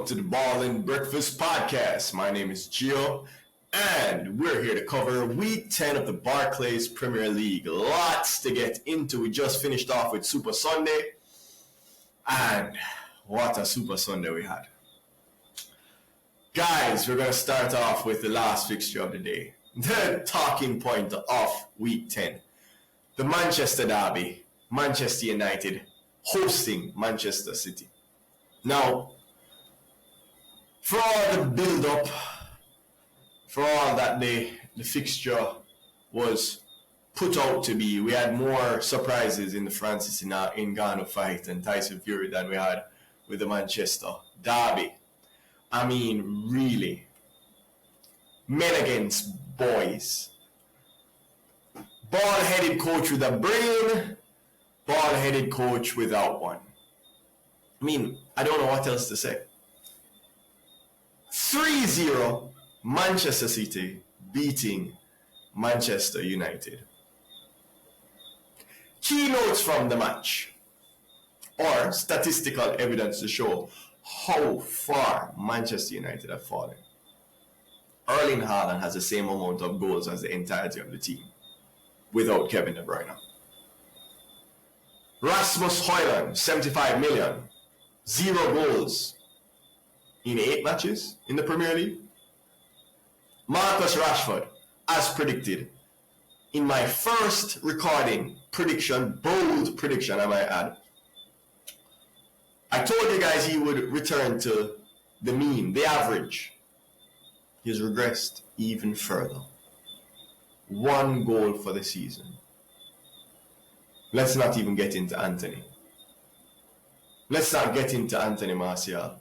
to the Ball and Breakfast Podcast. My name is Gio, and we're here to cover Week 10 of the Barclays Premier League. Lots to get into. We just finished off with Super Sunday, and what a Super Sunday we had. Guys, we're going to start off with the last fixture of the day. The talking point of Week 10. The Manchester Derby, Manchester United hosting Manchester City. Now, for all the build-up, for all that the fixture was put out to be, we had more surprises in the Francis Ngannou fight and Tyson Fury than we had with the Manchester Derby. I mean, really, men against boys. Ball-headed coach with a brain, ball-headed coach without one. I mean, I don't know what else to say. 3-0 Manchester City beating Manchester United. Keynotes from the match, or statistical evidence to show how far Manchester United have fallen. Erling Haaland has the same amount of goals as the entirety of the team, without Kevin De Bruyne. Rasmus Højlund, 75 million, 0 goals in 8 matches in the Premier League. Marcus Rashford, as predicted, in my first recording prediction, bold prediction I might add, I told you guys he would return to the mean, the average. He has regressed even further. 1 goal for the season. Let's not even get into Anthony. Let's not get into Anthony Martial.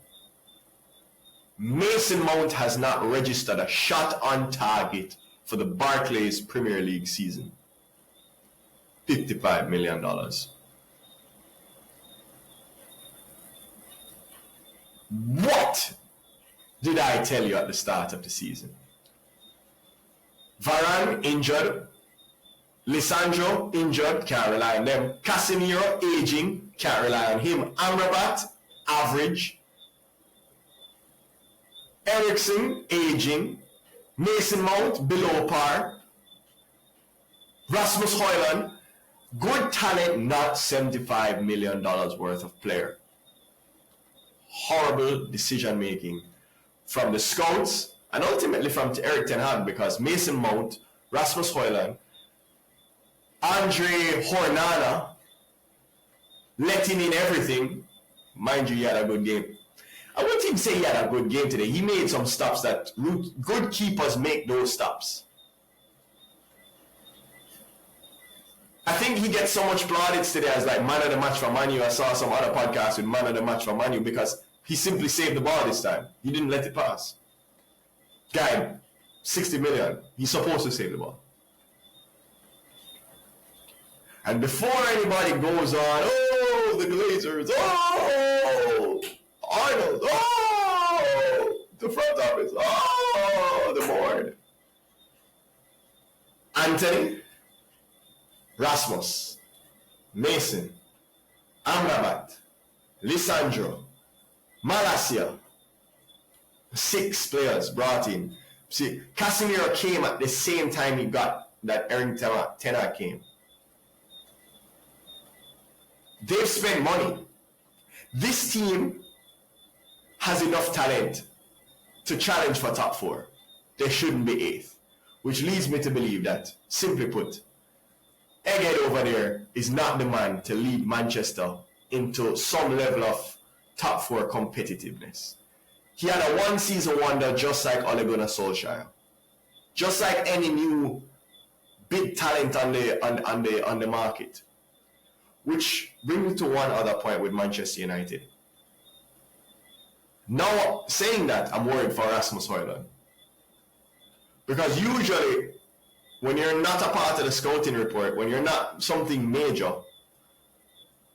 Mason Mount has not registered a shot on target for the Barclays Premier League season. $55 million. What did I tell you at the start of the season? Varane injured. Lisandro injured, can't rely on them. Casemiro aging, can't rely on him. Amrabat, average. Eriksen aging. Mason Mount, below par. Rasmus Højlund, good talent, not $75 million worth of player. Horrible decision making from the scouts and ultimately from Erik ten Hag, because Mason Mount, Rasmus Højlund, Andre Hornana letting in everything. Mind you, he had a good game. I wouldn't even say he had a good game today. He made some stops that good keepers make those stops. I think he gets so much plaudits today as like man of the match for Man U. I saw some other podcasts with man of the match for Man U because he simply saved the ball this time. He didn't let it pass. Guy, 60 million. He's supposed to save the ball. And before anybody goes on, oh, the Glazers, oh, Arnold, oh, the front office, oh, the board. Anthony, Rasmus, Mason, Amrabat, Lisandro, Malacia, 6 players brought in. See, Casemiro came at the same time he got that Erik ten Hag came. They've spent money. This team has enough talent to challenge for top 4. They shouldn't be 8th, which leads me to believe that, simply put, Egghead over there is not the man to lead Manchester into some level of top 4 competitiveness. He had a one-season wonder just like Ole Gunnar Solskjaer. Just like any new big talent on the market. Which brings me to one other point with Manchester United. Now, saying that, I'm worried for Rasmus Højlund. Because usually, when you're not a part of the scouting report, when you're not something major,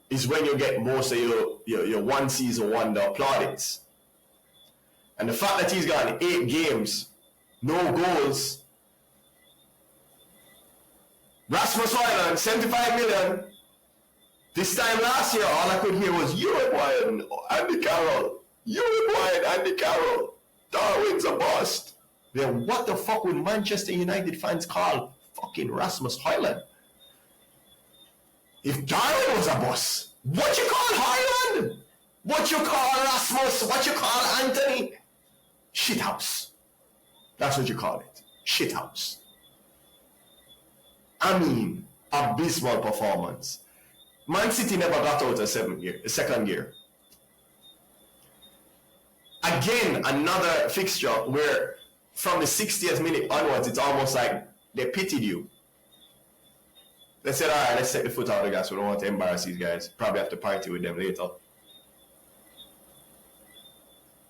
is when you get most of your one-season wonder plaudits. And the fact that he's got 8 games, no goals. Rasmus Højlund, 75 million. This time last year, all I could hear was Uruguay and Andy Carroll. You boy, Andy Carroll. Darwin's a bust. Then what the fuck would Manchester United fans call fucking Rasmus Højlund? If Darwin was a bust, what you call Højlund? What you call Rasmus? What you call Anthony? Shithouse. That's what you call it. Shithouse. I mean, abysmal performance. Man City never got out of second gear. Again, another fixture where from the 60th minute onwards, it's almost like they pitied you. They said, all right, let's take the foot out of the gas. We don't want to embarrass these guys. Probably have to party with them later.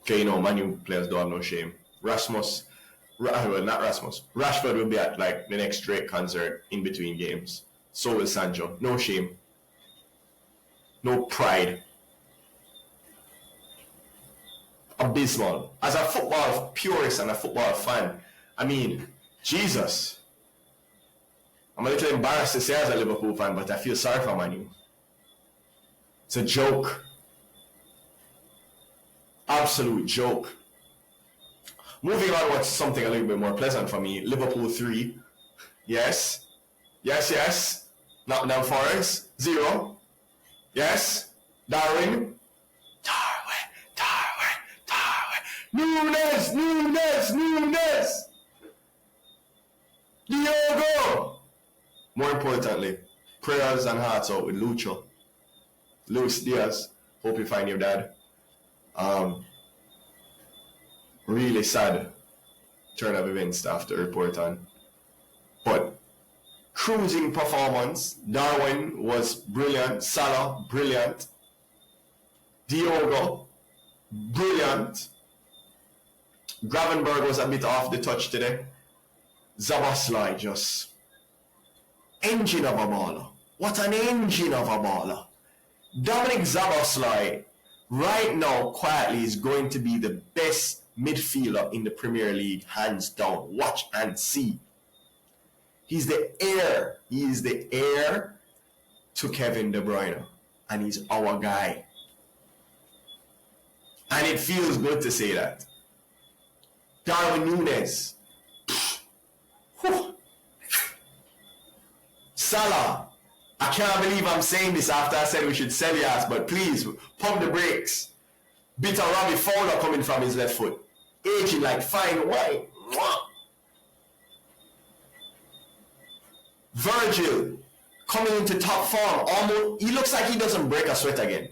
Okay, you know, Man U players don't have no shame. Rashford will be at like the next Drake concert in between games. So will Sancho. No shame. No pride. Abysmal. As a football purist and a football fan, I mean, Jesus. I'm a little embarrassed to say as a Liverpool fan, but I feel sorry for Man U. It's a joke. Absolute joke. Moving on with something a little bit more pleasant for me. Liverpool 3. Yes. Yes. Nottingham Forest 0. Yes. Darwin. Nunes. Diogo. More importantly, prayers and hearts out with Lucho. Luis Diaz. Hope you find your dad. Really sad turn of events to have to report on. But cruising performance. Darwin was brilliant. Salah, brilliant. Diogo, brilliant. Gravenberg was a bit off the touch today. Szoboszlai just engine of a baller. What an engine of a baller. Dominic Szoboszlai right now quietly is going to be the best midfielder in the Premier League, hands down. Watch and see. He's the heir. He is the heir to Kevin De Bruyne. And he's our guy. And it feels good to say that. Darwin Nunes. Salah. I can't believe I'm saying this after I said we should sell your ass, but please, pump the brakes. Bit of Robbie Fowler coming from his left foot. Aging like fine wine. Virgil coming into top form. Almost, he looks like he doesn't break a sweat again.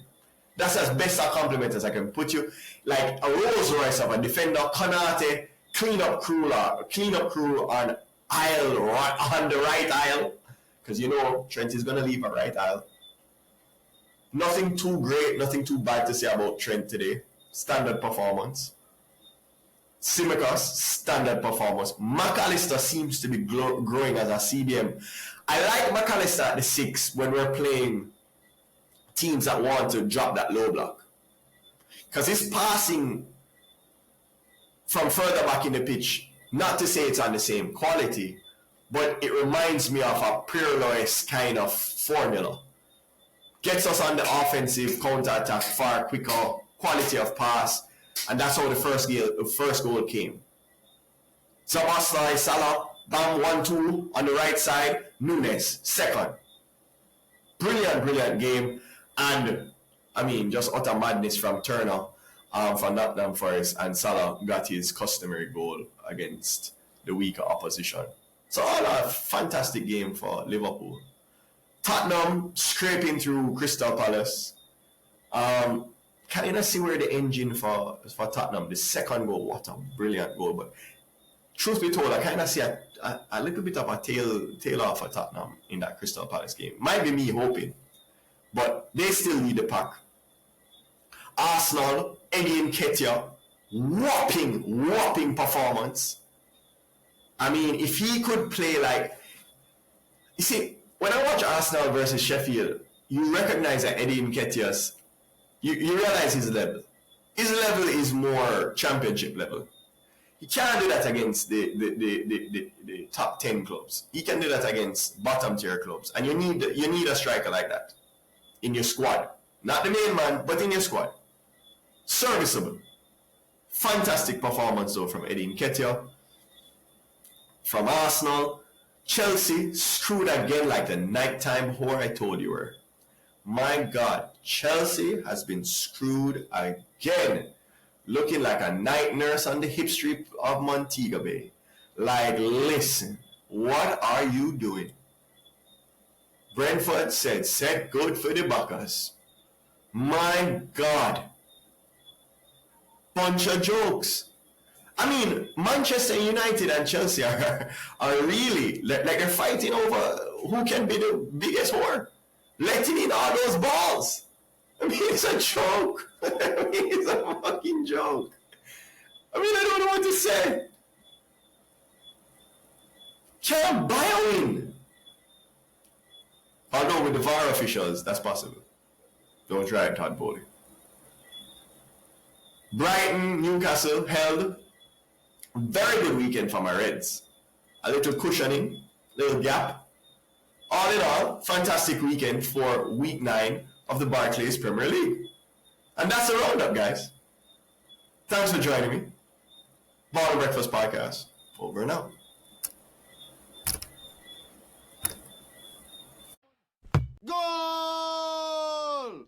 That's as best a compliment as I can put you. Like a Rolls Royce of a defender. Konate, clean up crew on the right aisle. Because you know Trent is going to leave a right aisle. Nothing too great, nothing too bad to say about Trent today. Standard performance. Tsimikas, standard performance. McAllister seems to be growing as a CBM. I like McAllister at the 6 when we're playing teams that want to drop that low block. Because his passing from further back in the pitch, not to say it's on the same quality, but it reminds me of a Pirlo-esque kind of formula. Gets us on the offensive counter-attack far quicker, quality of pass, and that's how the first goal came. Szoboszlai, Salah, bam, 1-2 on the right side, Nunes, second. Brilliant game, and I mean, just utter madness from Turner from Nottingham Forest, and Salah got his customary goal against the weaker opposition. So all a fantastic game for Liverpool. Tottenham scraping through Crystal Palace. Can you see where the engine for Tottenham, the second goal, what a brilliant goal. But truth be told, I kind of see a little bit of a tail off for Tottenham in that Crystal Palace game. Might be me hoping, but they still lead the pack. Arsenal, Eddie Nketiah, whopping performance. I mean, if he could play like... You see, when I watch Arsenal versus Sheffield, you recognize that Eddie Nketiah's... You realize his level. His level is more championship level. He can't do that against the top 10 clubs. He can do that against bottom tier clubs. And you need a striker like that in your squad. Not the main man, but in your squad. serviceable. Fantastic performance though from Eddie Nketiah. From Arsenal, Chelsea screwed again like the nighttime whore I told you were. My God, Chelsea has been screwed again. Looking like a night nurse on the hip strip of Montego Bay. Like, listen, what are you doing? Brentford said, set good for the Buckers. My God. Bunch of jokes. I mean, Manchester United and Chelsea are really, like they're fighting over who can be the biggest whore. Letting in all those balls. I mean, it's a joke. I mean, it's a fucking joke. I mean, I don't know what to say. Can't buy a win. Although with the VAR officials, that's possible. Don't try it, Todd Bowley. Brighton, Newcastle held. Very good weekend for my Reds. A little cushioning, little gap. All in all, fantastic weekend for week 9 of the Barclays Premier League. And that's the roundup, guys. Thanks for joining me. Ball and Breakfast Podcast. Over and out. Goal!